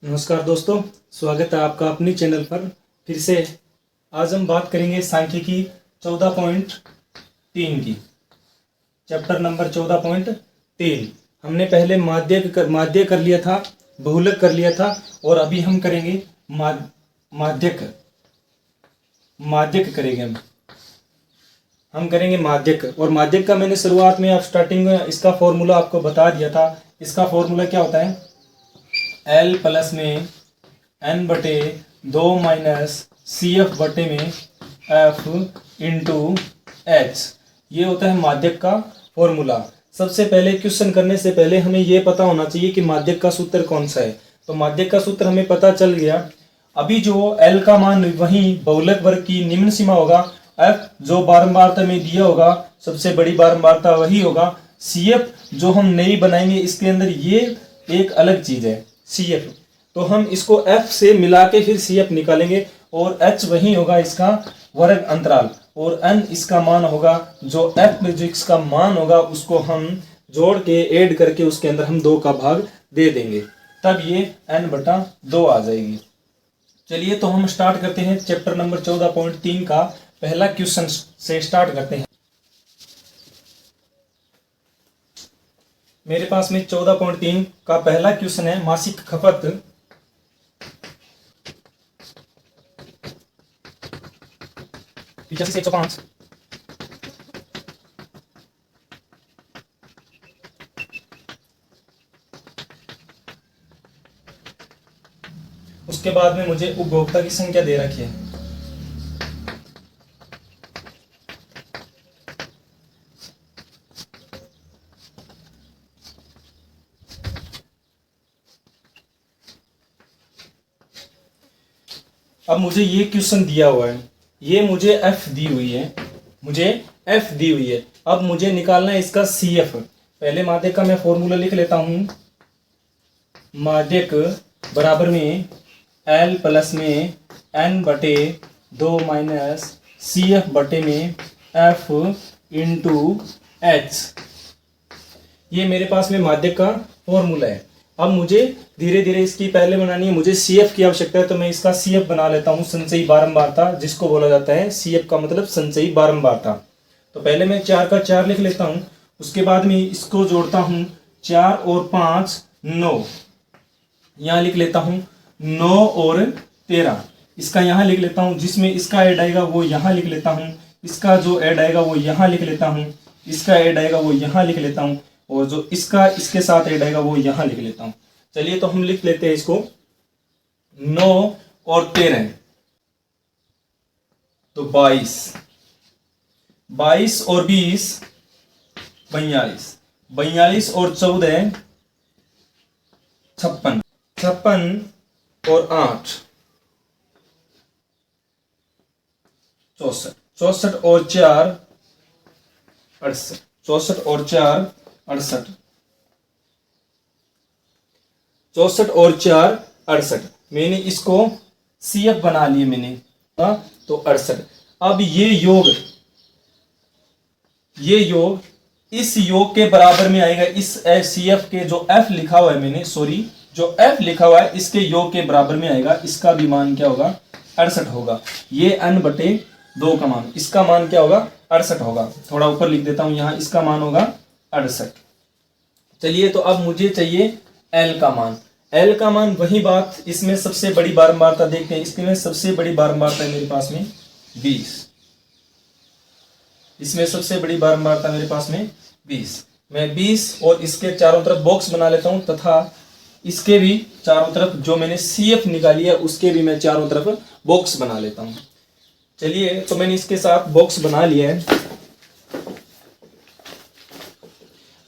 नमस्कार दोस्तों, स्वागत है आपका अपनी चैनल पर फिर से। आज हम बात करेंगे सांख्यिकी 14.3 की। चैप्टर नंबर 14.3 हमने पहले माध्य कर लिया था, बहुलक कर लिया था, और अभी हम करेंगे माध्यक करेंगे हम करेंगे माध्यक। और माध्यक का मैंने शुरुआत में आप स्टार्टिंग में इसका फॉर्मूला आपको बता दिया था। इसका फॉर्मूला क्या होता है? L प्लस में n बटे 2 माइनस सी एफ बटे में f इंटू एच। ये होता है माध्यक का फॉर्मूला। सबसे पहले क्वेश्चन करने से पहले हमें ये पता होना चाहिए कि माध्यक का सूत्र कौन सा है। तो माध्यक का सूत्र हमें पता चल गया। अभी जो L का मान वही बहुलक वर्ग की निम्न सीमा होगा, f जो बारंबारता में दिया होगा सबसे बड़ी बारंबारता वही होगा, CF जो हम नई बनाएंगे इसके अंदर ये एक अलग चीज है CF। तो हम इसको F से मिला के फिर CF निकालेंगे, और H वही होगा इसका वर्ग अंतराल, और N इसका मान होगा। जो F में जो इसका मान होगा उसको हम जोड़ के ऐड करके उसके अंदर हम 2 का भाग दे देंगे, तब ये n/2 आ जाएगी। चलिए तो हम स्टार्ट करते हैं चैप्टर नंबर 14.3 का पहला क्वेश्चन से स्टार्ट करते हैं। मेरे पास में 14.3 का पहला क्वेश्चन है, मासिक खपत से 105 उसके बाद में मुझे उपभोक्ता की संख्या दे रखी है। अब मुझे ये क्वेश्चन दिया हुआ है, ये मुझे F दी हुई है, अब मुझे निकालना है इसका CF। पहले माध्यक का मैं फॉर्मूला लिख लेता हूं। माध्यक बराबर में L प्लस में n बटे 2 माइनस CF बटे में F इंटू एच। ये मेरे पास में माध्यक का फॉर्मूला है। अब मुझे धीरे धीरे इसकी पहले बनानी है, मुझे CF की आवश्यकता है, तो मैं इसका CF बना लेता हूं, संचयी बारंबारता जिसको बोला जाता है। CF का मतलब संचयी बारंबारता। तो पहले मैं 4 का 4 लिख लेता हूं, उसके बाद में इसको जोड़ता हूं, 4 और 5 9, यहां लिख लेता हूं 9 और 13, इसका यहां लिख लेता हूं, जिसमें इसका ऐड आएगा वो यहां लिख लेता हूं, इसका जो ऐड आएगा वो यहां लिख लेता हूं, इसका ऐड आएगा वो यहां लिख लेता हूं, और जो इसका इसके साथ ऐड आएगा वो यहां लिख लेता हूं। चलिए तो हम लिख लेते हैं इसको 9 और 13 तो 22, 22 और 20 42, 42 और 14 56, 56 और 8 64, 64 और 4 68, 64 और 4 68, 64 और 4 68। मैंने इसको CF बना लिए मैंने, तो 68। अब ये योग इस योग के बराबर में आएगा। इस CF के जो F लिखा हुआ है मैंने, सॉरी जो F लिखा हुआ है इसके योग के बराबर में आएगा। इसका भी मान क्या होगा? 68 होगा। ये n/2 का मान, इसका मान क्या होगा? 68 होगा। थोड़ा ऊपर लिख देता हूं, यहां इसका मान होगा 68। चलिए तो अब मुझे चाहिए L का मान। L का मान वही बात, इसमें सबसे बड़ी बारंबारता देखते हैं। इसमें सबसे बड़ी बारंबारता है मेरे पास में 20, इसमें सबसे बड़ी बारंबारता मेरे पास में 20। मैं 20 और इसके चारों तरफ बॉक्स बना लेता हूं, तथा इसके भी चारों तरफ जो मैंने CF निकाली है उसके भी मैं चारों तरफ बॉक्स बना लेता हूं। चलिए तो मैंने इसके साथ बॉक्स बना लिया है,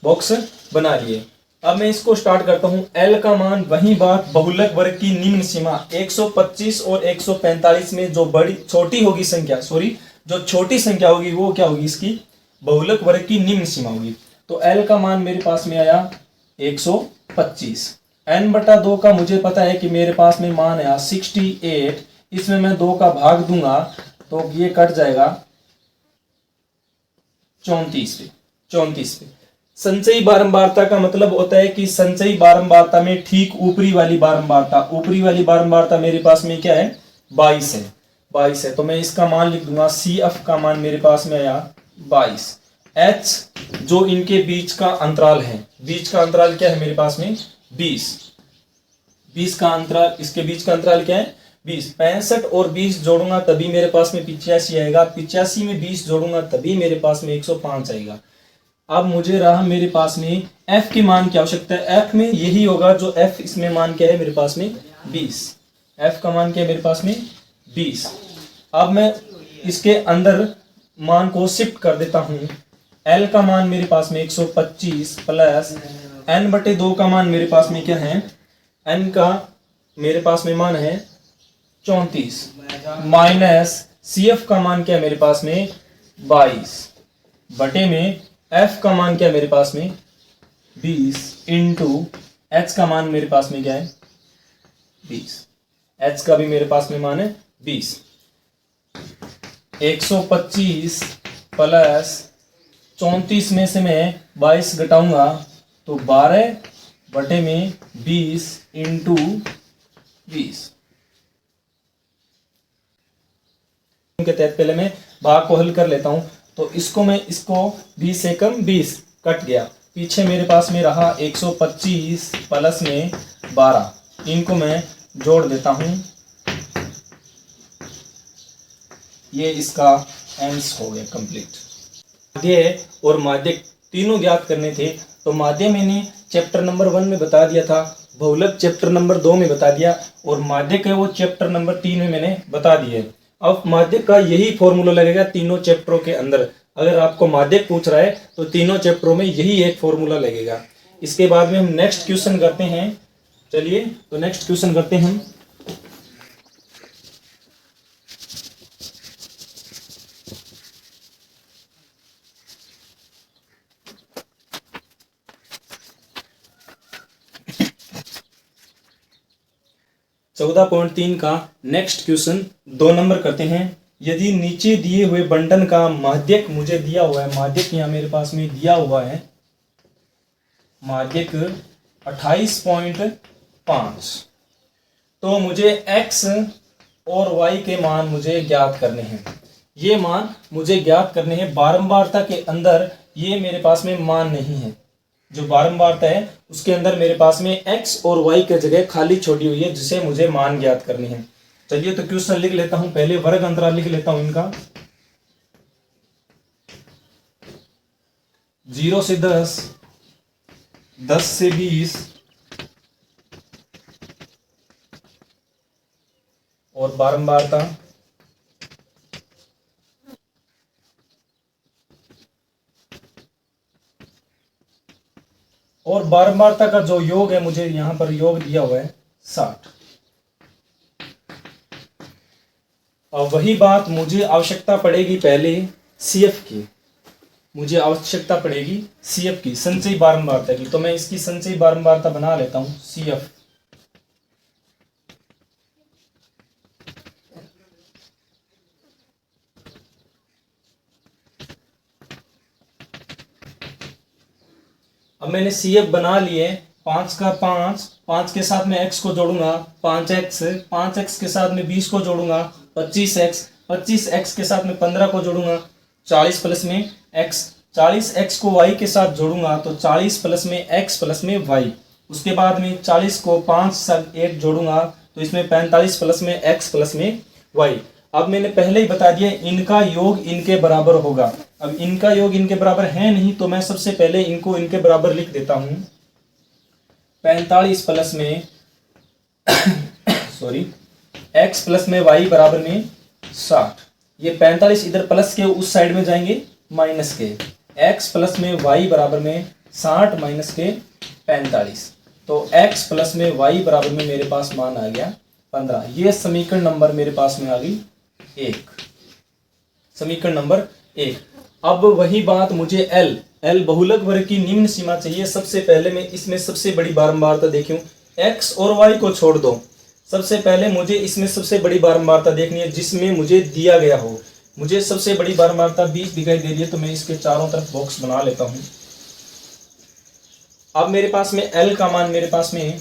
बॉक्स बना लिए। अब मैं इसको स्टार्ट करता हूं। L का मान वही बात, बहुलक वर्ग की निम्न सीमा 125 और 145 में जो बड़ी छोटी होगी संख्या, सॉरी जो छोटी संख्या होगी वो क्या होगी? इसकी बहुलक वर्ग की निम्न सीमा होगी। तो L का मान मेरे पास में आया 125। n/2 का मुझे पता है कि मेरे पास में मान आया 68। इसमें मैं 2 का भाग दूंगा तो ये कट जाएगा 34 पे। संचयी बारंबारता का मतलब होता है कि संचयी बारंबारता में ठीक ऊपरी वाली बारंबारता मेरे पास में क्या है, 22 है। तो मैं इसका मान लिख दूंगा, सी एफ का मान मेरे पास में आया 22। एच जो इनके बीच का अंतराल है, बीच का अंतराल क्या है मेरे पास में 20 का अंतराल, इसके बीच का अंतराल क्या है 20। 65 और 20 जोड़ूंगा तभी मेरे पास में 85 आएगा, 85 में 20 जोड़ूंगा तभी मेरे पास में 105 आएगा। अब मुझे रहा मेरे पास में f के मान की आवश्यकता है। f में यही होगा जो f इसमें मान क्या है मेरे पास में 20। f का मान क्या है मेरे पास में 20। अब मैं इसके अंदर मान को शिफ्ट कर देता हूँ। l का मान मेरे पास में 125 प्लस n/2 का मान मेरे पास में क्या है, n का मेरे पास में मान है 34 माइनस CF का मान क्या है मेरे पास में 22 बटे में f का मान क्या है मेरे पास में 20 इंटू h का मान मेरे पास में क्या है 20। h का भी मेरे पास में मान है 20। 125 प्लस 34 में से मैं 22 घटाऊंगा तो 12 बटे में 20 इंटू 20 के तहत पहले मैं भाग को हल कर लेता हूं। तो इसको 20 से कम 20 कट गया, पीछे मेरे पास में रहा 125 प्लस में 12, इनको मैं जोड़ देता हूं। ये इसका एंस हो गया कंप्लीट। माध्य और माध्यक तीनों ज्ञात करने थे। तो माध्य मैंने चैप्टर नंबर 1 में बता दिया था, बहुलक चैप्टर नंबर 2 में बता दिया, और माध्यक है वो चैप्टर नंबर 3 में मैंने बता दिया है। अब माध्यक का यही फॉर्मूला लगेगा तीनों चैप्टरों के अंदर। अगर आपको माध्यक पूछ रहा है तो तीनों चैप्टरों में यही एक फॉर्मूला लगेगा। इसके बाद में हम नेक्स्ट क्वेश्चन करते हैं। चलिए तो नेक्स्ट क्वेश्चन करते हैं हम। चौदह 14.3 का नेक्स्ट क्वेश्चन 2 नंबर करते हैं। यदि नीचे दिए हुए बंटन का माध्यक मुझे दिया हुआ है, माध्यक यहाँ मेरे पास में दिया हुआ है, माध्यक 28.5, तो मुझे x और y के मान मुझे ज्ञात करने हैं। ये मान मुझे ज्ञात करने हैं। बारंबारता के अंदर ये मेरे पास में मान नहीं है, जो बारंबारता है उसके अंदर मेरे पास में x और y की जगह खाली छोड़ी हुई है, जिसे मुझे मान ज्ञात करनी है। चलिए तो क्वेश्चन लिख लेता हूं। पहले वर्ग अंतराल लिख लेता हूं इनका। 0 से 10, 10 से 20 और बारंबारता और बारंबारता का जो योग है मुझे यहां पर योग दिया हुआ है 60। और वही बात मुझे आवश्यकता पड़ेगी पहले CF की, मुझे आवश्यकता पड़ेगी CF की, संचयी बारंबारता की। तो मैं इसकी संचयी बारंबारता बना लेता हूं CF। अब मैंने CF बना लिए। 5 का 5 के साथ में x को जोड़ूंगा 5x, 5x के साथ में 20 को जोड़ूंगा 25x, 25x के साथ में 15 को जोड़ूंगा 40 प्लस में x, 40x को y के साथ जोड़ूंगा तो 40 प्लस में x प्लस में y। उसके बाद में 40 को 5 साथ 1 जोड़ूंगा तो इसमें 45 प्लस में x प्लस में y। अब मैंने पहले ही बता दिया इनका योग इनके बराबर होगा। अब इनका योग इनके बराबर है नहीं, तो मैं सबसे पहले इनको इनके बराबर लिख देता हूं। 45 प्लस में सॉरी x प्लस में y बराबर में 60। ये 45 इधर प्लस के उस साइड में जाएंगे माइनस के। x प्लस में y बराबर में 60 माइनस के 45, तो x प्लस में y बराबर में मेरे पास मान आ गया 15। ये समीकरण नंबर मेरे पास में आ गई 1, समीकरण नंबर 1। अब वही बात मुझे L बहुलक वर्ग की निम्न सीमा चाहिए। सबसे पहले मैं इसमें सबसे बड़ी बारंबारता देखूं, x और y को छोड़ दो। सबसे पहले मुझे इसमें सबसे बड़ी बारंबारता देखनी है जिसमें मुझे दिया गया हो। मुझे सबसे बड़ी बारंबारता 20 दिखाई दे रही है, तो मैं इसके चारों तरफ बॉक्स बना लेता हूं। अब मेरे पास में L का मान मेरे पास में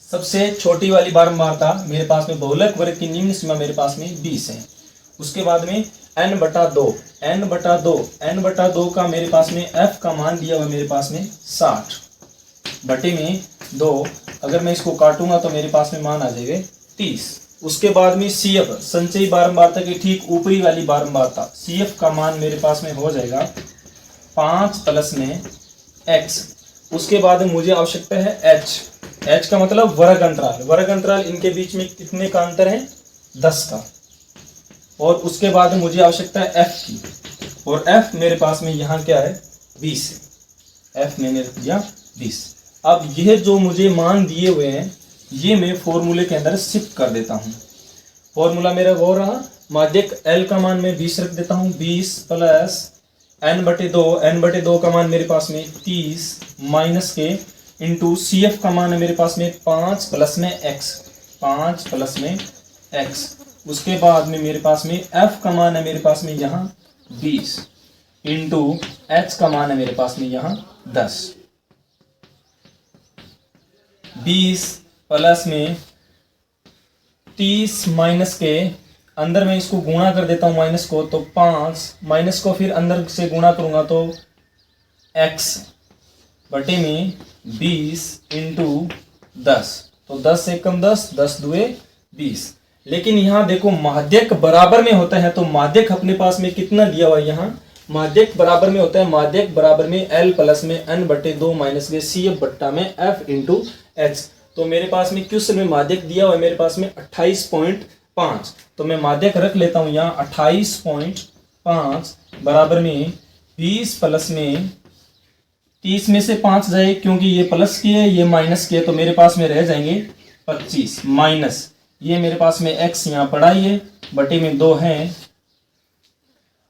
सबसे छोटी वाली बारंबारता मेरे पास में बहुलक वर्ग की निम्न सीमा मेरे पास में 20 है। उसके बाद में n/2 का मेरे पास में f का मान दिया हुआ मेरे पास में 60/2। अगर मैं इसको काटूंगा तो मेरे पास में मान आ जाएगा 30। उसके बाद में CF संचयी बारंबारता की ठीक ऊपरी वाली बारंबारता, CF का मान मेरे पास में हो जाएगा 5 प्लस में x। उसके बाद मुझे आवश्यकता है h का मतलब वर्ग अंतराल इनके बीच में कितने का अंतर है, 10 का। और उसके बाद मुझे आवश्यकता है f की, और f मेरे पास में यहाँ क्या है, 20 है। f मैंने रख दिया 20। अब यह जो मुझे मान दिए हुए हैं ये मैं फॉर्मूले के अंदर शिफ्ट कर देता हूँ। फॉर्मूला मेरा वो रहा, माध्यक L का मान मैं 20 रख देता हूँ, 20 प्लस n/2 का मान मेरे पास में 30 माइनस के इंटू CF का मान है मेरे पास में 5 प्लस में x। उसके बाद में मेरे पास में f का मान है मेरे पास में यहाँ 20 इंटू h का मान है मेरे पास में यहाँ 10। 20 प्लस में 30 माइनस के अंदर में इसको गुणा कर देता हूँ माइनस को, तो 5 माइनस को फिर अंदर से गुणा करूंगा तो x बटे में 20 इंटू 10, तो 10 से कम 10, 10 दुए 20। लेकिन यहाँ देखो माध्यक बराबर में होता है, तो माध्यक अपने पास में कितना दिया हुआ है, यहाँ माध्यक बराबर में होता है, माध्यक बराबर में L प्लस में n/2 माइनस के CF बट्टा में f इंटू h। तो मेरे पास में क्वेश्चन में माध्यक दिया हुआ है मेरे पास में 28.5, तो मैं माध्यक रख लेता हूँ यहाँ 28.5 बराबर में 20 प्लस में 30 में से 5 जाए, क्योंकि ये प्लस की है ये माइनस की है, तो मेरे पास में रह जाएंगे 25 माइनस ये मेरे पास में x यहाँ पड़ा ही है बटे में 2 है।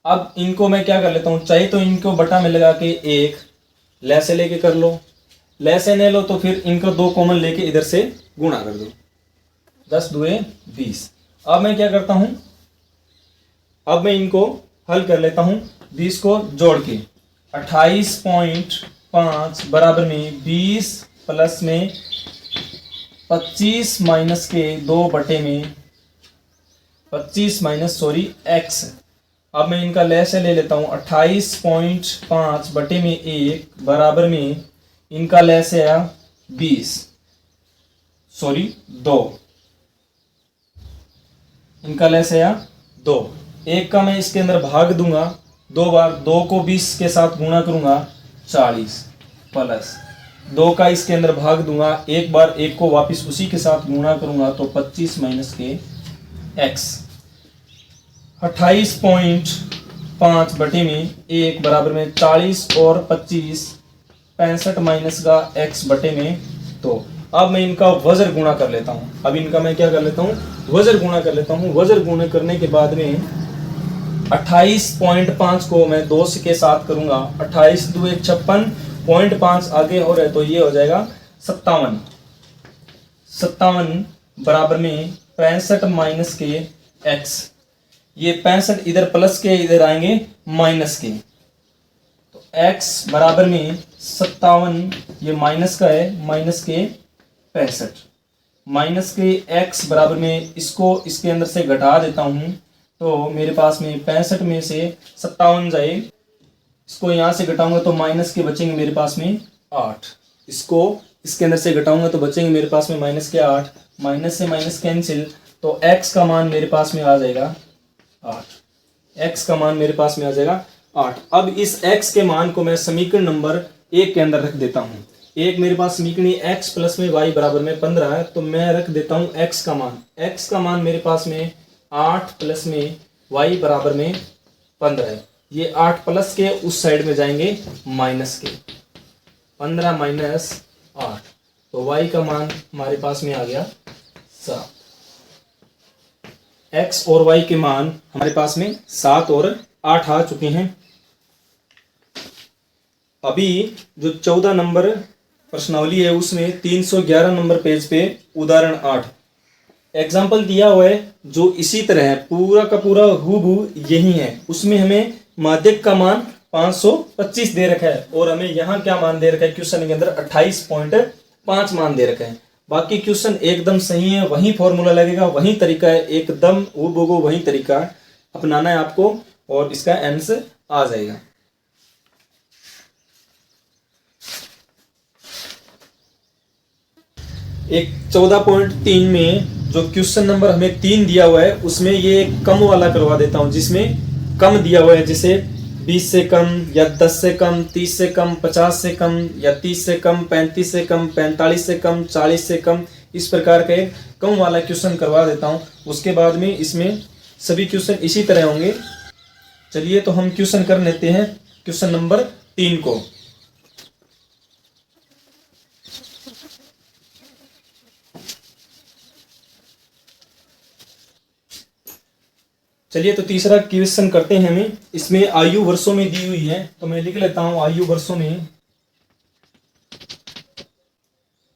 अब इनको मैं क्या कर लेता हूँ, चाहे तो इनको बटा में लगा के 1 ले से लेके कर लो, ले से नहीं लो तो फिर इनको 2 कॉमन लेके इधर से गुणा कर दो, 10 दुए 20। अब मैं क्या करता हूँ, अब मैं इनको हल कर लेता हूँ, 20 को जोड़ के 28.5 बराबर में 20 प्लस में 25 माइनस के 2 बटे में 25 माइनस x। अब मैं इनका ले से ले लेता हूँ, 28.5 बटे में 1 बराबर में इनका ले से आया 2, इनका ले से आया 2। 1 का मैं इसके अंदर भाग दूंगा 2 बार, 2 को 20 के साथ गुणा करूंगा 40 प्लस 2 का इसके अंदर भाग दूंगा 1 बार, 1 को वापस उसी के साथ गुणा करूंगा तो 25 माइनस के x। 28.5 बटे में 1 बराबर में 40 और 25 65 माइनस का x बटे में 2। अब मैं इनका वज्र गुणा कर लेता हूँ, अब इनका मैं क्या कर लेता हूँ, वज्र गुणा कर लेता हूँ। वज्र गुणा करने के बाद में 28.5 को मैं 2 के साथ करूंगा, 28 दुए 56.5 आगे हो रहे तो ये हो जाएगा 57 बराबर में 65 माइनस के x। ये 65 इधर प्लस के इधर आएंगे माइनस के, तो x बराबर में 57, ये माइनस का है, माइनस के 65 माइनस के x बराबर में इसको इसके अंदर से घटा देता हूँ, तो मेरे पास में 65 में से 57 जाए, इसको यहाँ से घटाऊंगा तो माइनस के बचेंगे मेरे पास में 8, इसको इसके अंदर से घटाऊंगा तो बचेंगे मेरे पास में माइनस के 8, माइनस से माइनस कैंसिल, तो x का मान मेरे पास में आ जाएगा 8, x का मान मेरे पास में आ जाएगा 8। अब इस x के मान को मैं समीकरण नंबर 1 के अंदर रख देता हूँ। एक मेरे पास समीकरण x प्लस में y बराबर में 15 है, तो मैं रख देता हूँ x का मान। x का मान मेरे पास में 8 प्लस में y बराबर में 15 है। ये 8 प्लस के उस साइड में जाएंगे माइनस के, 15 माइनस 8, तो y का मान हमारे पास में आ गया 7। x और y के मान हमारे पास में 7 और 8 आ चुके हैं। अभी जो 14 नंबर प्रश्नावली है उसमें 311 नंबर पेज पे उदाहरण 8 एग्जाम्पल दिया हुआ है जो इसी तरह है, पूरा का पूरा हूबहू यही है। उसमें हमें माध्यक का मान 525 दे रखा है और हमें यहाँ क्या मान दे रखा है क्वेश्चन के अंदर 28.5 मान दे रखा है। बाकी क्वेश्चन एकदम सही है, वही फॉर्मूला लगेगा, वही तरीका है, एकदम हूबहू वही तरीका अपनाना है आपको और इसका आंसर आ जाएगा। एक 14.3 में जो क्वेश्चन नंबर हमें 3 दिया हुआ है उसमें ये एक कम वाला करवा देता हूं, जिसमें कम दिया हुआ है जैसे 20 से कम या 10 से कम, 30 से कम, 50 से कम या 30 से कम, 35 से कम, 45 से कम, 40 से कम, इस प्रकार का एक कम वाला क्वेश्चन करवा देता हूं। उसके बाद में इसमें सभी क्वेश्चन इसी तरह होंगे। चलिए तो हम क्वेश्चन कर लेते हैं क्वेश्चन नंबर 3 को। चलिए तो तीसरा क्वेश्चन करते हैं हमें। इसमें आयु वर्षों में दी हुई है तो मैं लिख लेता हूं आयु वर्षों में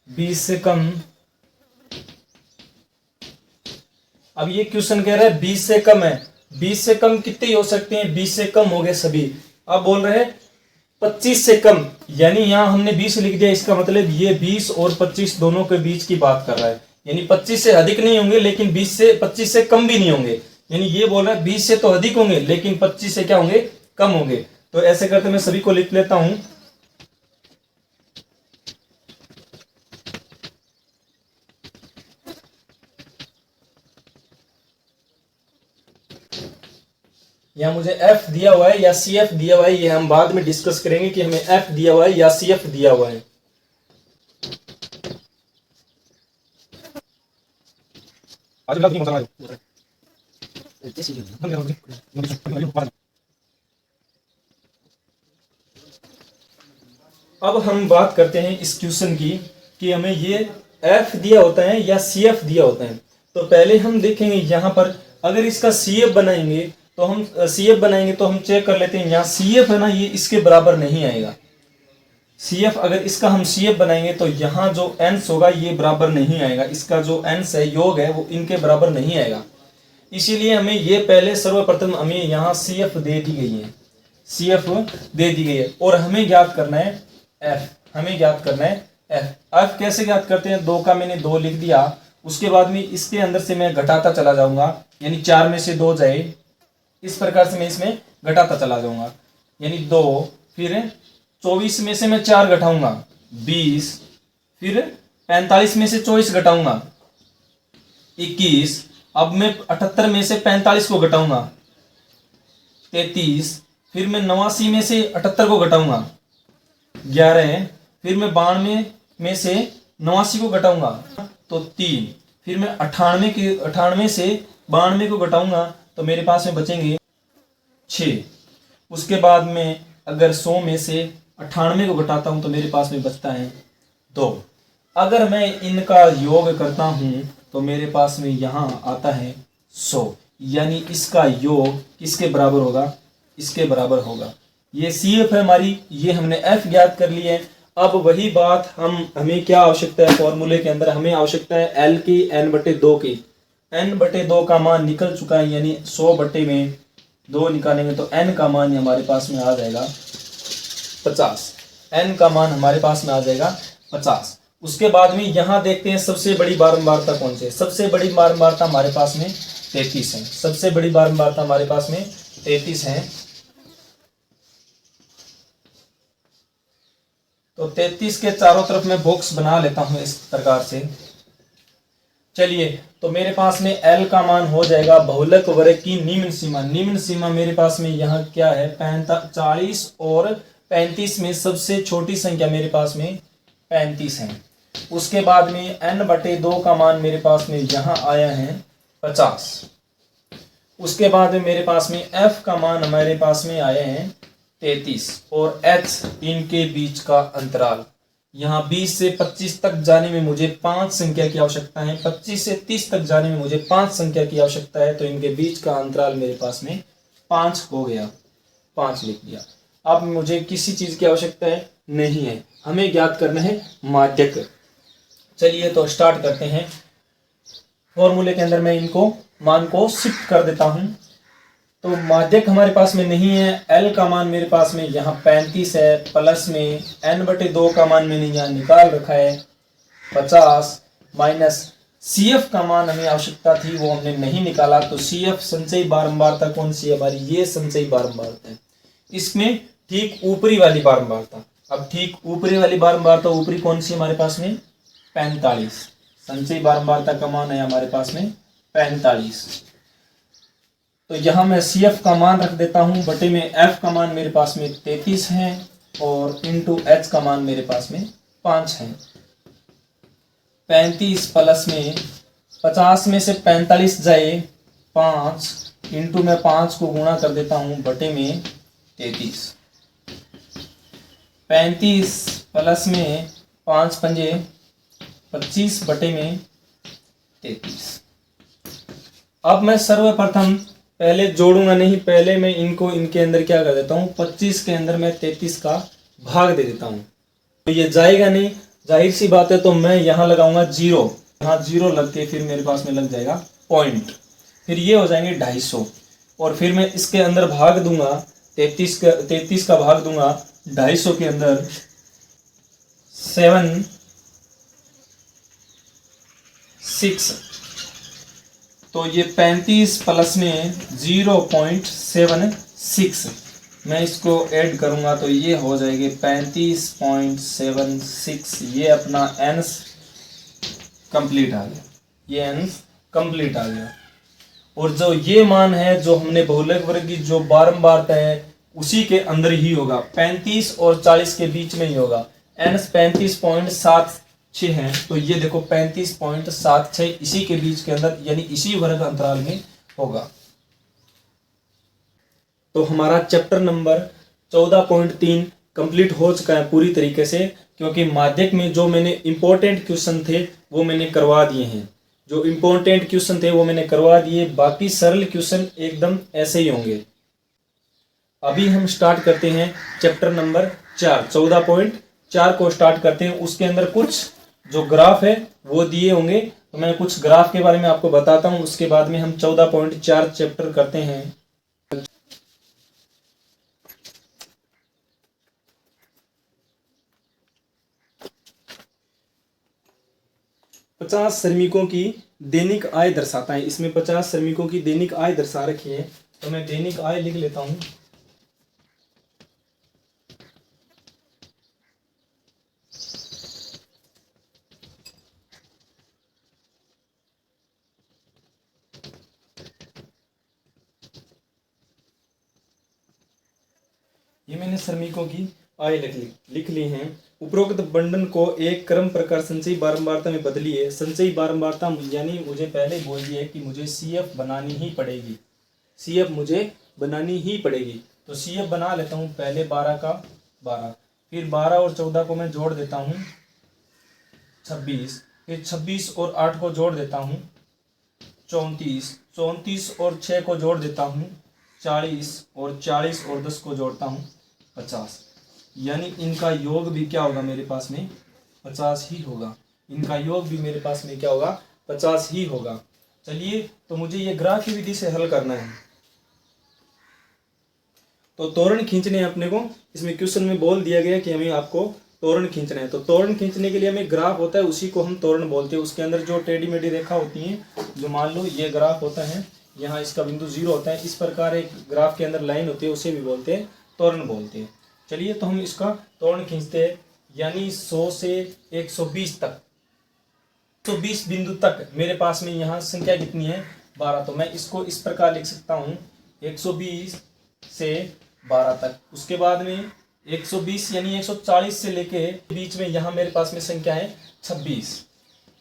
20 से कम। अब ये क्वेश्चन कह रहा है 20 से कम है, 20 से कम कितने हो सकते हैं, 20 से कम हो गए सभी। अब बोल रहे हैं 25 से कम, यानी यहां हमने 20 लिख दिया, इसका मतलब ये 20 और 25 दोनों के बीच की बात कर रहा है, यानी 25 से अधिक नहीं होंगे लेकिन 25 से कम भी नहीं होंगे। यानी ये बोल रहा है 20 से तो अधिक होंगे लेकिन 25 से क्या होंगे, कम होंगे। तो ऐसे करते मैं सभी को लिख लेता हूं। यहां मुझे एफ दिया हुआ है या सी एफ दिया हुआ है, ये हम बाद में डिस्कस करेंगे कि हमें एफ दिया हुआ है या सी एफ दिया हुआ है। अब हम बात करते हैं इस क्वेश्चन की कि हमें ये एफ दिया होता है या सी एफ दिया होता है। तो पहले हम देखेंगे यहां पर अगर इसका सी एफ बनाएंगे तो हम चेक कर लेते हैं। यहाँ सी एफ है ना, ये इसके बराबर नहीं आएगा। सी एफ अगर इसका हम सी एफ बनाएंगे तो यहाँ जो एंस होगा ये बराबर नहीं आएगा, इसका जो एंस है योग है वो इनके बराबर नहीं आएगा। इसीलिए हमें ये पहले सर्वप्रथम हमें यहाँ सी एफ दे दी गई है, सी एफ दे दी गई है और हमें ज्ञात करना है एफ, हमें ज्ञात करना है एफ। एफ कैसे ज्ञात करते हैं, 2 का मैंने 2 लिख दिया, उसके बाद में इसके अंदर से मैं घटाता चला जाऊंगा, यानी 4 में से 2 जाए, इस प्रकार से मैं इसमें घटाता चला जाऊंगा, यानी 2, फिर 24 में से मैं 4 घटाऊंगा 20, फिर 45 में से 24 घटाऊंगा 21, अब मैं 78 में से 45 को घटाऊंगा 33, फिर मैं 89 में से 78 को घटाऊंगा 11, फिर मैं 92 में से 89 को घटाऊंगा तो 3, फिर मैं 98 से 92 को घटाऊंगा तो मेरे पास में बचेंगे 6। उसके बाद में अगर 100 में से 98 को घटाता हूं तो मेरे पास में बचता है 2। अगर मैं इनका योग करता हूं तो मेरे पास में यहाँ आता है 100, यानी इसका योग किसके बराबर होगा, इसके बराबर होगा। ये सी एफ है हमारी, ये हमने एफ ज्ञात कर ली है। अब वही बात हमें क्या आवश्यकता है, फॉर्मूले के अंदर हमें आवश्यकता है एल की n/2 की। n/2 का मान निकल चुका है, यानी 100 बटे में 2 निकालेंगे तो n का मान हमारे पास में आ जाएगा 50। n का मान हमारे पास में आ जाएगा 50। उसके बाद में यहाँ देखते हैं सबसे बड़ी बारंबारता कौन सी है। सबसे बड़ी बारंबारता हमारे पास में 33 है, सबसे बड़ी बारंबारता हमारे पास में 33 है। तो 33 के चारों तरफ मैं बॉक्स बना लेता हूं इस प्रकार से। चलिए तो मेरे पास में L का मान हो जाएगा बहुलक वर्ग की निम्न सीमा। निम्न सीमा मेरे पास में यहाँ क्या है, 40 और 35 में सबसे छोटी संख्या मेरे पास में 35 है। उसके बाद में n/2 का मान मेरे पास में यहाँ आया है 50। उसके बाद में मेरे पास में f का मान हमारे पास में आए हैं 33 और h इनके बीच का अंतराल, यहाँ 20 से 25 तक जाने में मुझे 5 संख्या की आवश्यकता है, 25 से 30 तक जाने में मुझे 5 संख्या की आवश्यकता है। तो इनके बीच का अंतराल मेरे पास में 5 हो गया, 5 लिख दिया। अब मुझे किसी चीज की आवश्यकता है नहीं है, हमें ज्ञात करना है माध्यक। चलिए तो स्टार्ट करते हैं। फॉर्मूले के अंदर मैं इनको मान को शिफ्ट कर देता हूं। तो माध्यक हमारे पास में नहीं है, L का मान मेरे पास में यहाँ 35 है, प्लस में n/2 का मान मैंने यहाँ निकाल रखा है 50, माइनस CF का मान हमें आवश्यकता थी वो हमने नहीं निकाला, तो CF संचयी बारंबारता कौन सी है हमारी, ये संचयी बारंबारता है। इसमें ठीक ऊपरी वाली बारंबारता, अब ठीक ऊपरी वाली बारंबारता ऊपरी कौन सी हमारे पास में 45, संचयी बारंबारता का मान है हमारे पास में 45। तो यहाँ मैं CF का मान रख देता हूँ, बटे में F का मान मेरे पास में 33 है और इंटू H का मान मेरे पास में 5 है। 35 प्लस में 50 में से 45 जाए 5, इंटू में 5 को गुणा कर देता हूँ बटे में 33। 35 प्लस में 5 पंजे 25 बटे में 33। अब मैं सर्वप्रथम पहले जोड़ूंगा नहीं, पहले मैं इनको इनके अंदर क्या कर देता हूँ, 25 के अंदर मैं 33 का भाग दे देता हूँ, तो ये जाएगा नहीं, जाहिर सी बात है। तो मैं यहाँ लगाऊंगा 0, यहाँ 0 लग के फिर मेरे पास में लग जाएगा पॉइंट, फिर ये हो जाएंगे 250 और फिर मैं इसके अंदर भाग दूंगा 33 का भाग दूंगा 250 के अंदर 7 6, तो ये 35 प्लस में 0.76 मैं इसको ऐड करूंगा तो ये हो जाएगी 35.76। ये अपना आंस कंप्लीट आ गया, ये आंस कंप्लीट आ गया। और जो ये मान है जो हमने बहुलक वर्ग की जो बारंबारता है उसी के अंदर ही होगा, 35 और 40 के बीच में ही होगा। आंस 35.76 है, तो ये देखो 35.76 इसी के बीच के अंदर यानी इसी वर्ग अंतराल में होगा। तो हमारा चैप्टर नंबर 14.3 कंप्लीट हो चुका है पूरी तरीके से, क्योंकि माध्यक में जो मैंने इंपॉर्टेंट क्वेश्चन थे वो मैंने करवा दिए हैं, जो इंपॉर्टेंट क्वेश्चन थे वो मैंने करवा दिए, बाकी सरल क्वेश्चन एकदम ऐसे ही होंगे। अभी हम स्टार्ट करते हैं चैप्टर नंबर 14.4 को स्टार्ट करते हैं। उसके अंदर कुछ जो ग्राफ है वो दिए होंगे, तो मैं कुछ ग्राफ के बारे में आपको बताता हूं, उसके बाद में हम 14.4 चैप्टर करते हैं। 50 श्रमिकों की दैनिक आय दर्शाता है, इसमें 50 श्रमिकों की दैनिक आय दर्शा रखी है, तो मैं दैनिक आय लिख लेता हूं। ये मैंने श्रमिकों की आय लिख ली हैं। उपरोक्त बंधन को एक क्रम प्रकार संचयी बारंबारता में बदली है। संचयी बारंबारता यानी मुझे पहले बोल दिया है कि मुझे CF बनानी ही पड़ेगी, CF मुझे बनानी ही पड़ेगी। तो CF बना लेता हूँ, पहले 12 का 12, फिर 12 और 14 को मैं जोड़ देता हूँ 26, फिर 26 और 8 को जोड़ देता हूँ 34, 34 और 6 को जोड़ देता हूँ 40, और 40 और 10 को जोड़ता हूँ 50, यानी इनका योग भी क्या होगा मेरे पास में 50 ही होगा। इनका योग भी मेरे पास में क्या होगा 50 ही होगा। चलिए, तो मुझे ये ग्राफ की विधि से हल करना है। तो त्वरण खींचने हैं अपने को, इसमें क्वेश्चन में बोल दिया गया कि हमें आपको त्वरण खींचना है। तो त्वरण खींचने के लिए हमें ग्राफ होता है, उसी को हम त्वरण बोलते हैं। उसके अंदर जो टेढ़ी मेढ़ी रेखा होती है, जो मान लो ये ग्राफ होता है, यहाँ इसका बिंदु 0 होता है, इस प्रकार एक ग्राफ के अंदर लाइन होती है, उसे भी बोलते हैं त्वरण बोलते हैं। चलिए, तो हम इसका त्वरण खींचते हैं, यानी 100 से 120 तक, 120 बिंदु तक मेरे पास में यहाँ संख्या कितनी है 12। तो मैं इसको इस प्रकार लिख सकता हूँ 120 से 12 तक। उसके बाद में 120 यानी 140 से लेके बीच में यहाँ मेरे पास में संख्या है 26,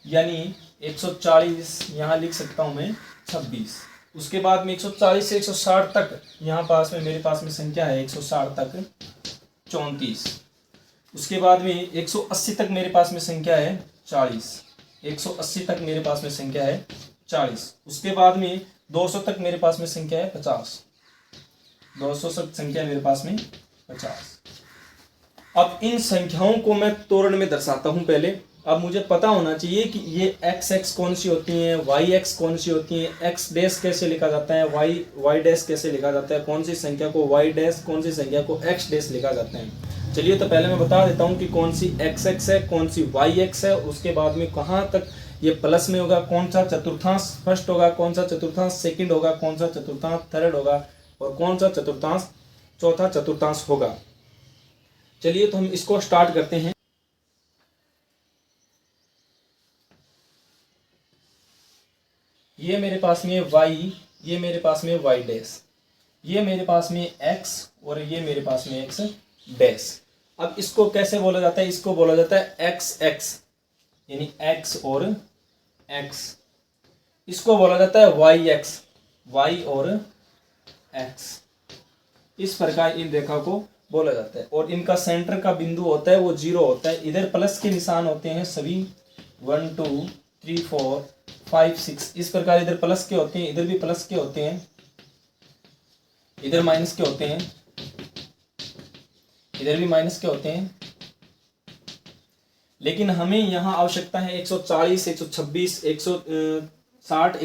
यानी 140 यहाँ लिख सकता हूँ मैं 26। उसके बाद में 140 से 160 तक यहाँ पास में मेरे पास में संख्या है 160 तक 34। उसके बाद में 180 तक मेरे पास में संख्या है 40, 180 तक मेरे पास में संख्या है 40। उसके बाद में 200 तक मेरे पास में संख्या है 50, 200 तक संख्या मेरे पास में 50। अब इन संख्याओं को मैं त्वरण में दर्शाता हूं। पहले अब मुझे पता होना चाहिए कि ये एक्स एक्स कौन सी होती हैं, वाई एक्स कौन सी होती हैं, एक्स डैश कैसे लिखा जाता है, वाई डैश कैसे लिखा जाता है, कौन सी संख्या को वाई डैश, कौन सी संख्या को एक्स डैश लिखा जाता है। चलिए तो पहले मैं बता देता हूँ कि कौन सी एक्स एक्स है, कौन सी वाई एक्स है, उसके बाद में कहाँ तक ये प्लस में होगा, कौन सा चतुर्थांश फर्स्ट होगा, कौन सा चतुर्थांश सेकंड होगा, कौन सा चतुर्थांश थर्ड होगा और कौन सा चतुर्थांश चौथा चतुर्थांश होगा। चलिए तो हम इसको स्टार्ट करते हैं। ये मेरे पास में y, ये मेरे पास में y डैश, ये मेरे पास में x और ये मेरे पास में x डैश। अब इसको कैसे बोला जाता है, इसको बोला जाता है x x, यानी x और x। इसको बोला जाता है y x, y और x। इस प्रकार इन रेखा को बोला जाता है और इनका सेंटर का बिंदु होता है वो 0 होता है। इधर प्लस के निशान होते हैं सभी 1 2 3 4 5 6, इस प्रकार इधर प्लस के होते हैं, इधर भी प्लस के होते हैं, इधर माइनस के होते हैं, इधर भी माइनस के होते हैं। लेकिन हमें यहाँ आवश्यकता है 140 126 160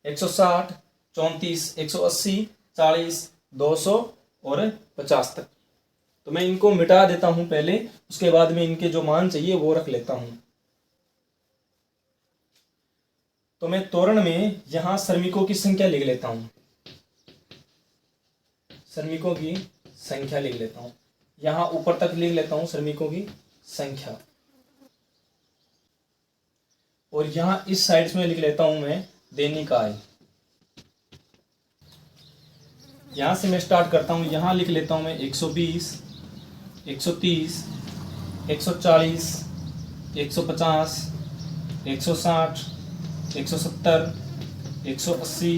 160 34 180 40 200 और 50 तक। तो मैं इनको मिटा देता हूं पहले, उसके बाद में इनके जो मान चाहिए वो रख लेता हूं। तो मैं तोरण में यहां श्रमिकों की संख्या लिख लेता हूं, श्रमिकों की संख्या लिख लेता हूं, यहां ऊपर तक लिख लेता हूं श्रमिकों की संख्या। और यहां इस साइड में लिख लेता हूं मैं दैनिक आय। यहां से मैं स्टार्ट करता हूं, यहां लिख लेता हूं मैं 120 130 140 150 160 170 180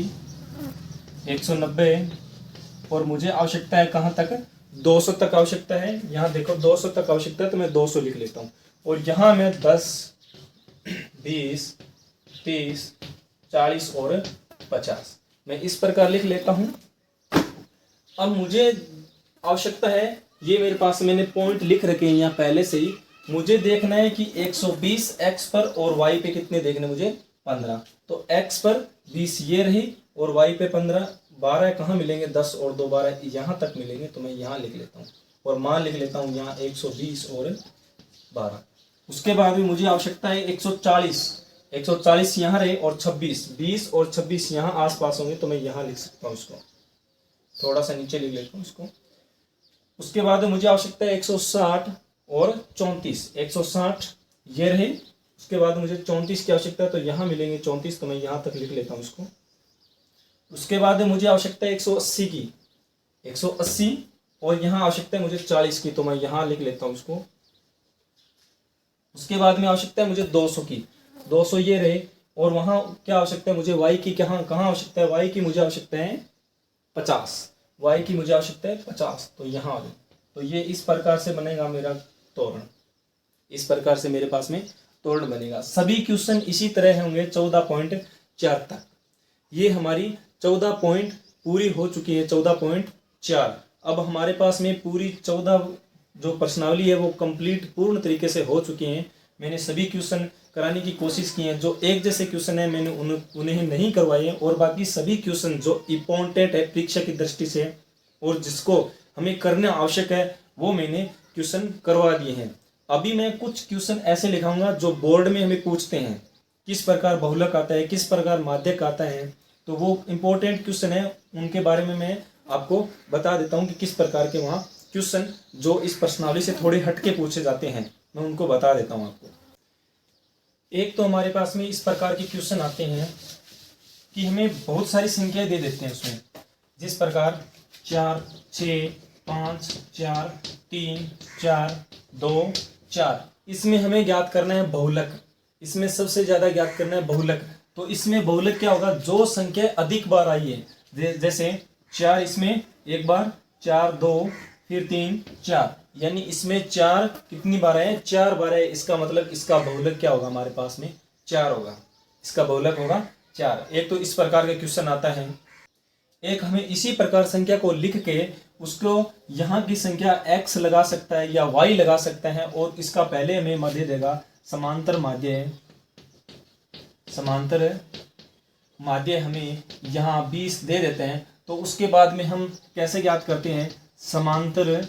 190 और मुझे आवश्यकता है कहाँ तक, 200 तक आवश्यकता है। यहाँ देखो 200 तक आवश्यकता है तो मैं 200 लिख लेता हूँ। और यहाँ मैं 10 20 30 40 और 50 मैं इस प्रकार लिख लेता हूँ। अब मुझे आवश्यकता है, ये मेरे पास मैंने पॉइंट लिख रखे हैं यहाँ पहले से ही, मुझे देखना है कि 120 x पर और y पे कितने देखने मुझे 15। तो x पर 20 ये रही और y पे 15, 12 कहाँ मिलेंगे, 10 और 2 12 यहाँ तक मिलेंगे। तो मैं यहाँ लिख लेता हूँ और मान लिख लेता हूँ यहाँ 120 और 12। उसके बाद भी मुझे आवश्यकता है 140 यहाँ रहे और 20 और 26 यहाँ आसपास होंगे तो मैं यहाँ लिख सकता हूँ इसको, थोड़ा सा नीचे लिख लेता हूँ इसको। उसके बाद मुझे आवश्यकता है 160 और 34, 160 ये रहे। उसके बाद मुझे 34 की आवश्यकता है तो यहाँ मिलेंगे 34, तो मैं यहाँ तक लिख लेता हूँ इसको। उसके बाद मुझे आवश्यकता है 180 की, 180 और यहाँ आवश्यकता है मुझे 40 की, तो मैं यहाँ लिख लेता हूँ इसको। उसके बाद में आवश्यकता है मुझे 200 की, 200 ये रहे और वहाँ क्या आवश्यकता है मुझे y की, कहाँ आवश्यकता है y की, मुझे आवश्यकता है 50, y की मुझे आवश्यकता है 50, तो यहाँ आ गए। तो ये इस प्रकार से बनेगा मेरा तोरण, इस प्रकार से मेरे पास में तोरण बनेगा। सभी क्वेश्चन इसी तरह होंगे 14.4 तक। ये हमारी 14 पॉइंट पूरी हो चुकी है, 14.4। अब हमारे पास में पूरी 14 जो प्रश्नावली है वो कंप्लीट पूर्ण तरीके से हो चुकी हैं। मैंने सभी क्वेश्चन कराने की कोशिश की है, जो एक जैसे क्वेश्चन है मैंने उन्हें नहीं करवाए हैं, और बाकी सभी क्वेश्चन जो इम्पोर्टेंट है परीक्षा की दृष्टि से और जिसको हमें करना आवश्यक है वो मैंने क्वेश्चन करवा दिए हैं। अभी मैं कुछ क्वेश्चन ऐसे लिखाऊंगा जो बोर्ड में हमें पूछते हैं, किस प्रकार बहुलक आता है, किस प्रकार माध्यक आता है, तो वो इम्पोर्टेंट क्वेश्चन है, उनके बारे में मैं आपको बता देता हूँ कि किस प्रकार के वहाँ क्वेश्चन जो इस प्रश्नावली से थोड़े हटके पूछे जाते हैं, मैं उनको बता देता हूँ आपको। एक तो हमारे पास में इस प्रकार के क्वेश्चन आते हैं कि हमें बहुत सारी संख्याएं दे देते हैं उसमें, जिस प्रकार 4 6 5 4 3 4 2 4। इसमें हमें ज्ञात करना है बहुलक, इसमें सबसे ज्यादा ज्ञात करना है बहुलक। तो इसमें बहुलक क्या होगा, जो संख्या अधिक बार आई है, जैसे 4 इसमें एक बार, 4 2 फिर 3 4, यानी इसमें 4 कितनी बार है, 4 बार है। इसका मतलब इसका बहुलक क्या होगा, हमारे पास में 4 होगा, इसका बहुलक होगा 4। एक तो इस प्रकार का क्वेश्चन आता है। एक हमें इसी प्रकार संख्या को लिख के उसको यहाँ की संख्या x लगा सकता है या y लगा सकता है, और इसका पहले हमें मध्य देगा समांतर माध्य हमें यहाँ 20 दे देते हैं, तो उसके बाद में हम कैसे ज्ञात करते हैं, समांतर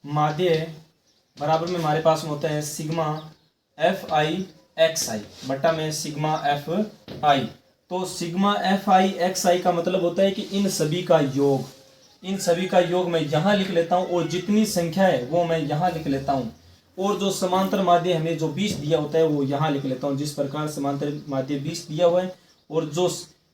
माध्य बराबर में हमारे पास में होता है सिग्मा एफ आई एक्स आई बटा में सिग्मा एफ आई। तो सिग्मा एफ आई एक्स आई का मतलब होता है कि इन सभी का योग मैं यहाँ लिख लेता हूँ, और जितनी संख्या है वो मैं यहाँ लिख लेता हूँ, और जो समांतर माध्य हमें जो 20 दिया होता है वो यहाँ लिख लेता हूँ। जिस प्रकार समांतर माध्य 20 दिया हुआ है और जो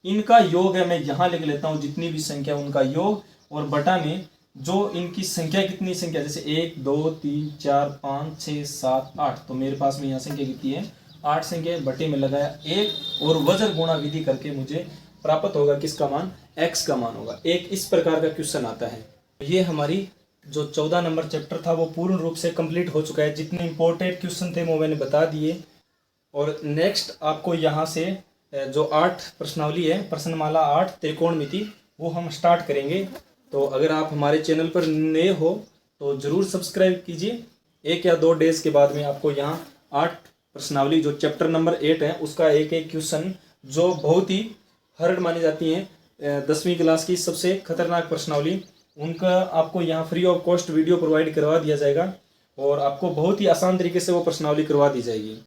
इनका योग है मैं यहाँ लिख लेता हूँ, जितनी भी संख्या उनका योग, और बटा में जो इनकी संख्या कितनी संख्या, जैसे 1 2 3 4 5 6 7 8, तो मेरे पास में यहाँ संख्या कितनी है 8 संख्या, बटे में लगाया 1 और वज्र गुणा विधि करके मुझे प्राप्त होगा किसका मान, x का मान होगा। एक इस प्रकार का क्वेश्चन आता है। ये हमारी जो 14 नंबर चैप्टर था वो पूर्ण रूप से कंप्लीट हो चुका है। जितने इंपॉर्टेंट क्वेश्चन थे वो मैंने बता दिए, और नेक्स्ट आपको यहाँ से जो 8 प्रश्नावली है, प्रश्नमाला 8 त्रिकोणमिति, वो हम स्टार्ट करेंगे। तो अगर आप हमारे चैनल पर नए हो तो ज़रूर सब्सक्राइब कीजिए। 1 या 2 डेज के बाद में आपको यहाँ 8 प्रश्नावली जो चैप्टर नंबर 8 है उसका एक क्वेश्चन जो बहुत ही हार्ड मानी जाती हैं, 10वीं क्लास की सबसे खतरनाक प्रश्नावली, उनका आपको यहाँ free of cost video provide करवा दिया जाएगा, और आपको बहुत ही आसान तरीके से वो प्रश्नावली करवा दी जाएगी।